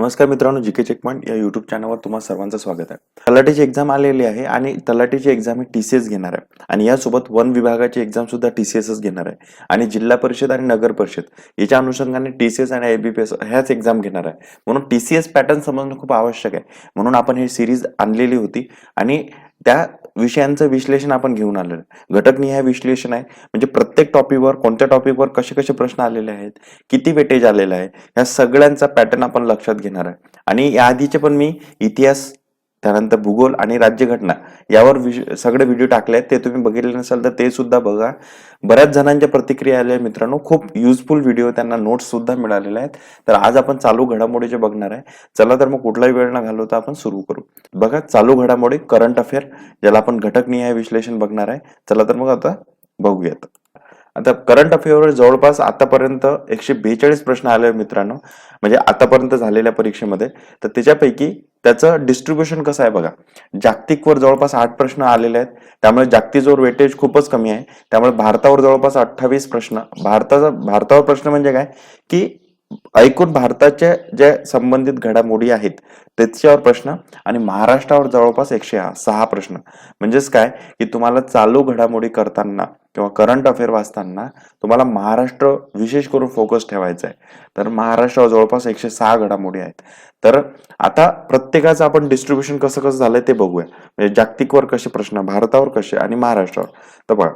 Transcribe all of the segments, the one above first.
नमस्कार मित्रांनो, GK checkpoint या युट्यूब चॅनलवर तुम्हा सर्वांचं स्वागत आहे. तलाठीची एक्झाम आलेली आहे आणि तलाठीची एक्झाम ही टीसीएस घेणार आहे आणि यासोबत वन विभागाची एक्झाम सुद्धा टीसीएसच घेणार आहे आणि जिल्हा परिषद आणि नगर परिषद याच्या अनुषंगाने टीसीएस आणि एबीपीएस ह्याच एक्झाम घेणार आहे. म्हणून टीसीएस पॅटर्न समजणं खूप आवश्यक आहे. म्हणून आपण ही सिरीज आणलेली होती आणि त्या विषयांचं विश्लेषण आपण घेऊन आलेलं आहे. घटकनिहाय विश्लेषण आहे, म्हणजे प्रत्येक टॉपिकवर कोणत्या टॉपिकवर कसे कसे प्रश्न आलेले आहेत, किती वेटेज आलेलं आहे, या सगळ्यांचा पॅटर्न आपण लक्षात घेणार आहे. आणि या आधीचे पण मी इतिहास, त्यानंतर भूगोल आणि राज्यघटना यावर सगळे व्हिडिओ टाकले आहेत. ते तुम्ही बघितले नसाल तर ते सुद्धा बघा. बऱ्याच जणांच्या प्रतिक्रिया आल्या मित्रांनो, खूप युजफुल व्हिडिओ, त्यांना नोट्स सुद्धा मिळालेल्या आहेत. तर आज आपण चालू घडामोडीचे बघणार आहे. चला तर मग कुठलाही वेळ न घालवता आपण सुरू करू. बघा, चालू घडामोडी करंट अफेअर, ज्याला आपण घटकनिहाय विश्लेषण बघणार आहे. चला तर मग आता बघूयात. आता करंट अफेअरवर जवळपास आतापर्यंत 142 प्रश्न आले मित्रांनो, म्हणजे आतापर्यंत झालेल्या परीक्षेमध्ये. तर त्याच्यापैकी त्याचं डिस्ट्रीब्युशन कसं आहे बघा. जागतिकवर जवळपास 8 प्रश्न आलेले आहेत, त्यामुळे जागतिकवर वेटेज खूपच कमी आहे. त्यामुळे भारतावर जवळपास 28 प्रश्न. भारतावर प्रश्न म्हणजे काय की ऐकून भारताच्या ज्या संबंधित घडामोडी आहेत त्याच्यावर प्रश्न, आणि महाराष्ट्रावर जवळपास 106 प्रश्न. म्हणजेच काय की तुम्हाला चालू घडामोडी करताना किंवा करंट अफेअर वाचताना तुम्हाला महाराष्ट्र विशेष करून फोकस ठेवायचा आहे. तर महाराष्ट्रावर जवळपास 106 घडामोडी आहेत. तर आता प्रत्येकाचं आपण डिस्ट्रीब्युशन कसं कसं झालंय ते बघूया. म्हणजे जागतिकवर कसे प्रश्न, भारतावर कसे आणि महाराष्ट्रावर. तर बघा,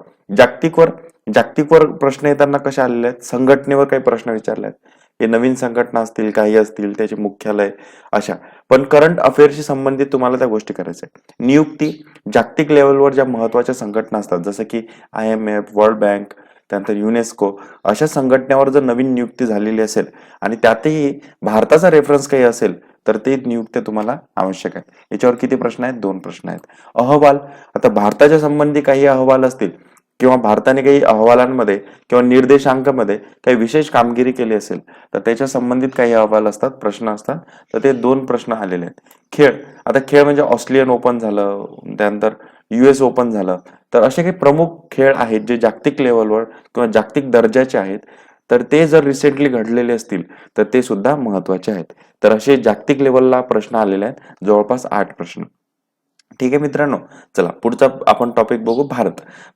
जागतिकवर प्रश्न येताना कसे आलेले आहेत, संघटनेवर काही प्रश्न विचारले आहेत. हे नवीन संघटना असतील, काही असतील, त्याचे मुख्यालय, अशा. पण करंट अफेअरशी संबंधित तुम्हाला त्या गोष्टी करायच्या आहेत. नियुक्ती, जागतिक लेवलवर ज्या महत्वाच्या संघटना असतात, जसं की IMF, वर्ल्ड बँक, त्यानंतर युनेस्को, अशा संघटनेवर जर नवीन नियुक्ती झालेली असेल आणि त्यातही भारताचा रेफरन्स काही असेल तर ते नियुक्ती तुम्हाला आवश्यक आहे. याच्यावर किती प्रश्न आहेत? 2 प्रश्न आहेत. अहवाल, आता भारताच्या संबंधी काही अहवाल असतील किंवा भारताने काही अहवालांमध्ये किंवा निर्देशांकामध्ये काही विशेष कामगिरी केली असेल तर त्याच्या संबंधित काही अहवाल असतात, प्रश्न असतात. तर ते 2 प्रश्न आलेले आहेत. खेळ, आता खेळ म्हणजे ऑस्ट्रेलियन ओपन झालं, त्यानंतर US ओपन झालं. तर असे काही प्रमुख खेळ आहेत जे जागतिक लेवलवर किंवा जागतिक दर्जाचे आहेत. तर ते जर रिसेंटली घडलेले असतील तर ते सुद्धा महत्वाचे आहेत. तर असे जागतिक लेवलला प्रश्न आलेले आहेत, जवळपास 8 प्रश्न. ठीक आहे मित्रांनो, चला पुढचा आपण टॉपिक बघू.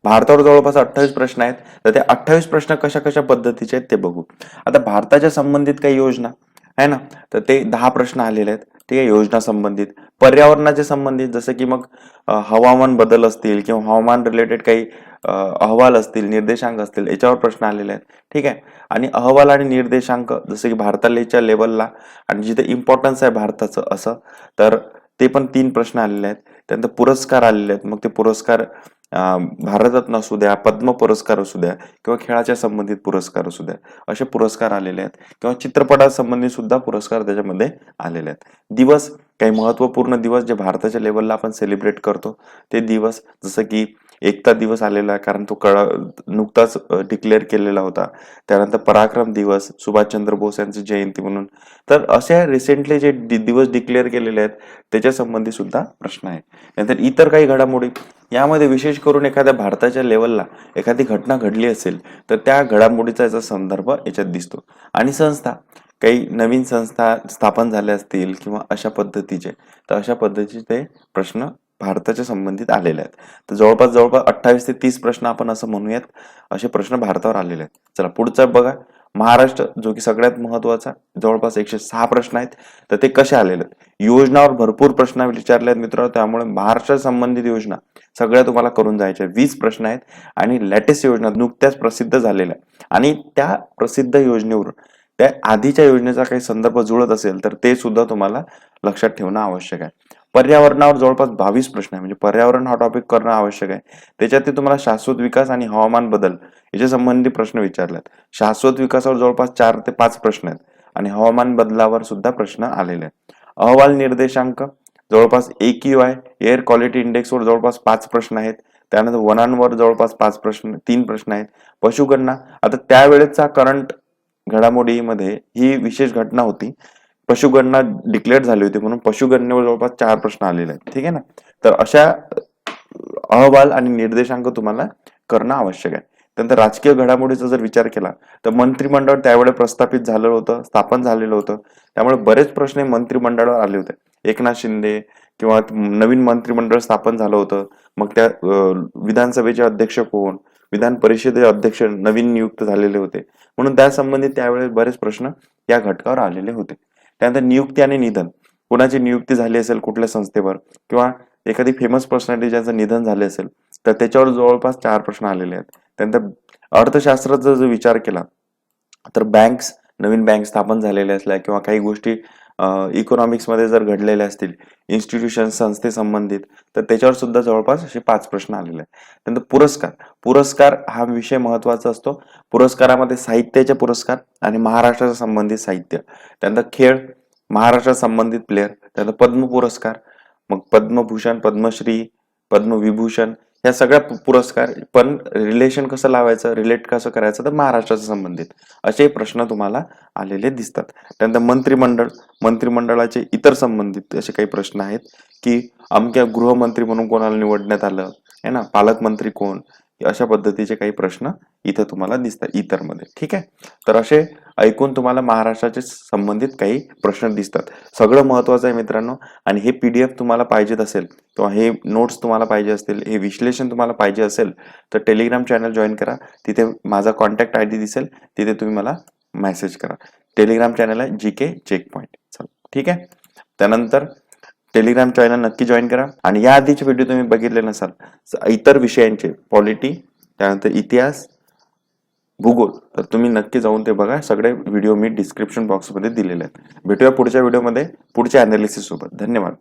भारतावर जवळपास 28 प्रश्न आहेत. तर ते 28 प्रश्न कशा कशा पद्धतीचे आहेत ते बघू. आता भारताच्या संबंधित काही योजना आहे ना, तर ते 10 प्रश्न आलेले आहेत. ठीक आहे, योजना संबंधित. पर्यावरणाचे संबंधित, जसं की मग हवामान बदल असतील किंवा हवामान रिलेटेड काही अहवाल असतील, निर्देशांक असतील, याच्यावर प्रश्न आलेले आहेत. ठीक आहे. आणि अहवाल आणि निर्देशांक, जसं की भारताच्या लेवलला आणि जिथे इम्पॉर्टन्स आहे भारताचं असं, तर ते पण 3 प्रश्न आलेले आहेत. त्यानंतर पुरस्कार आलेले आहेत. मग ते पुरस्कार भारतरत्न असू द्या, पद्म पुरस्कार असू द्या किंवा खेळाच्या संबंधित पुरस्कार असू द्या, असे पुरस्कार आलेले आहेत. किंवा चित्रपटासंबंधी सुद्धा पुरस्कार त्याच्यामध्ये आलेले आहेत. दिवस, काही महत्वपूर्ण दिवस जे भारताच्या लेवलला आपण सेलिब्रेट करतो ते दिवस, जसं की एकता दिवस आलेला आहे, कारण तो नुकताच डिक्लेअर केलेला होता. त्यानंतर पराक्रम दिवस, सुभाषचंद्र बोस यांची जयंती म्हणून. तर असे रिसेंटली जे दिवस डिक्लेअर केलेले आहेत त्याच्या संबंधी सुद्धा प्रश्न आहे. नंतर इतर काही घडामोडी, यामध्ये विशेष करून एखाद्या भारताच्या लेवलला एखादी घटना घडली असेल तर त्या घडामोडीचा याचा संदर्भ याच्यात दिसतो. आणि संस्था, काही नवीन संस्था स्थापन झाल्या असतील किंवा अशा पद्धतीचे, तर अशा पद्धतीचे ते प्रश्न भारताच्या संबंधित आलेले आहेत. तर जवळपास 28 ते 30 प्रश्न आपण असं म्हणूयात, असे प्रश्न भारतावर आलेले आहेत. चला पुढचा बघा. महाराष्ट्र, जो की सगळ्यात महत्वाचा, जवळपास 106 प्रश्न आहेत. तर ते कसे आलेले आहेत? योजनावर भरपूर प्रश्न विचारले आहेत मित्रांनो, त्यामुळे महाराष्ट्र संबंधित योजना सगळ्या तुम्हाला करून जायच्या. 20 प्रश्न आहेत. आणि लेटेस्ट योजना नुकत्याच प्रसिद्ध झालेल्या, आणि त्या प्रसिद्ध योजनेवरून त्या आधीच्या योजनेचा काही संदर्भ जुळत असेल तर ते सुद्धा तुम्हाला लक्षात ठेवणं आवश्यक आहे. पर्यावरणावर जवळपास 22 प्रश्न आहे, म्हणजे पर्यावरण हा टॉपिक करणं आवश्यक आहे. त्याच्यात ते तुम्हाला शाश्वत विकास आणि हवामान बदल याच्या संबंधी प्रश्न विचारलेत. शाश्वत विकासावर जवळपास 4 ते 5 प्रश्न आहेत आणि हवामान बदलावर सुद्धा प्रश्न आलेले आहेत. अहवाल निर्देशांक, जवळपास AQI एअर क्वालिटी इंडेक्स वर जवळपास 5 प्रश्न आहेत. त्यानंतर वनांवर जवळपास 3 प्रश्न आहेत. पशुगणना, आता त्यावेळेचा करंट घडामोडीमध्ये ही विशेष घटना होती, पशुगणना डिक्लेअर झाली होती, म्हणून पशुगणनेवर जवळपास 4 प्रश्न आलेले आहेत. ठीक आहे ना. तर अशा अहवाल आणि निर्देशांक तुम्हाला करणं आवश्यक आहे. त्यानंतर राजकीय घडामोडीचा जर विचार केला तर मंत्रिमंडळ त्यावेळेस प्रस्थापित झालं होतं, स्थापन झालेलं होतं. त्यामुळे बरेच प्रश्न हे मंत्रिमंडळावर आले होते. एकनाथ शिंदे किंवा नवीन मंत्रिमंडळ स्थापन झालं होतं. मग त्या विधानसभेचे अध्यक्ष कोण, विधान परिषदेचे अध्यक्ष नवीन नियुक्त झालेले होते. म्हणून त्या संबंधित त्यावेळेस बरेच प्रश्न या घटकावर आलेले होते. त्यानंतर नियुक्ती आणि निधन, कोणाची नियुक्ती झाली असेल कुठल्या संस्थेवर किंवा एखादी फेमस पर्सनॅलिटी ज्याचं निधन झाले असेल तर त्याच्यावर जवळपास 4 प्रश्न आलेले आहेत. त्यानंतर अर्थशास्त्राचा जर विचार केला तर बँक्स, नवीन बँक स्थापन झालेल्या असल्या किंवा काही गोष्टी इकॉनॉमिक्स मध्ये जर घडलेल्या असतील, इन्स्टिट्यूशन संस्थे संबंधित, तर त्याच्यावर सुद्धा जवळपास असे 5 प्रश्न आलेले आहेत. त्यानंतर पुरस्कार, पुरस्कार हा विषय महत्वाचा असतो. पुरस्कारामध्ये साहित्याचे पुरस्कार आणि महाराष्ट्राच्या संबंधित साहित्य, त्यानंतर खेळ, महाराष्ट्र संबंधित प्लेयर, त्यानंतर पद्म पुरस्कार, मग पद्मभूषण, पद्मश्री, पद्मविभूषण या सगळ्या पुरस्कार, पण रिलेशन कसं लावायचं, रिलेट कसं करायचं तर महाराष्ट्राच्या संबंधित असे प्रश्न तुम्हाला आलेले दिसतात. त्यानंतर मंत्रिमंडळ, मंत्रिमंडळाचे इतर संबंधित असे काही प्रश्न आहेत की अमक्या गृहमंत्री म्हणून कोणाला निवडण्यात आलं आहे ना, पालकमंत्री कोण, अशा पद्धतीचे काही प्रश्न इथं तुम्हाला दिसतात इतर मध्ये. ठीक आहे, तर असे ऐकून तुम्हाला महाराष्ट्राचे संबंधित काही प्रश्न दिसतात. सगळं महत्वाचं आहे मित्रांनो. आणि हे PDF तुम्हाला पाहिजेत असेल किंवा हे नोट्स तुम्हाला पाहिजे असतील, हे विश्लेषण तुम्हाला पाहिजे असेल तर टेलिग्राम चॅनल जॉईन करा. तिथे माझा कॉन्टॅक्ट ID दिसेल, तिथे तुम्ही मला मेसेज करा. टेलिग्राम चॅनल आहे GK चेकपॉइंट. चला ठीक आहे. त्यानंतर टेलिग्राम चॅनल नक्की जॉईन करा. आणि या आधीचे व्हिडिओ तुम्ही बघितले नसाल, इतर विषयांचे पॉलिटी, त्यानंतर इतिहास, भूगोल, तर तुम्ही नक्की जाऊन ते बघा. सगळे व्हिडिओ मी डिस्क्रिप्शन बॉक्समध्ये दिलेले आहेत. भेटूया पुढच्या व्हिडिओमध्ये पुढच्या अनालिसिस सोबत. धन्यवाद.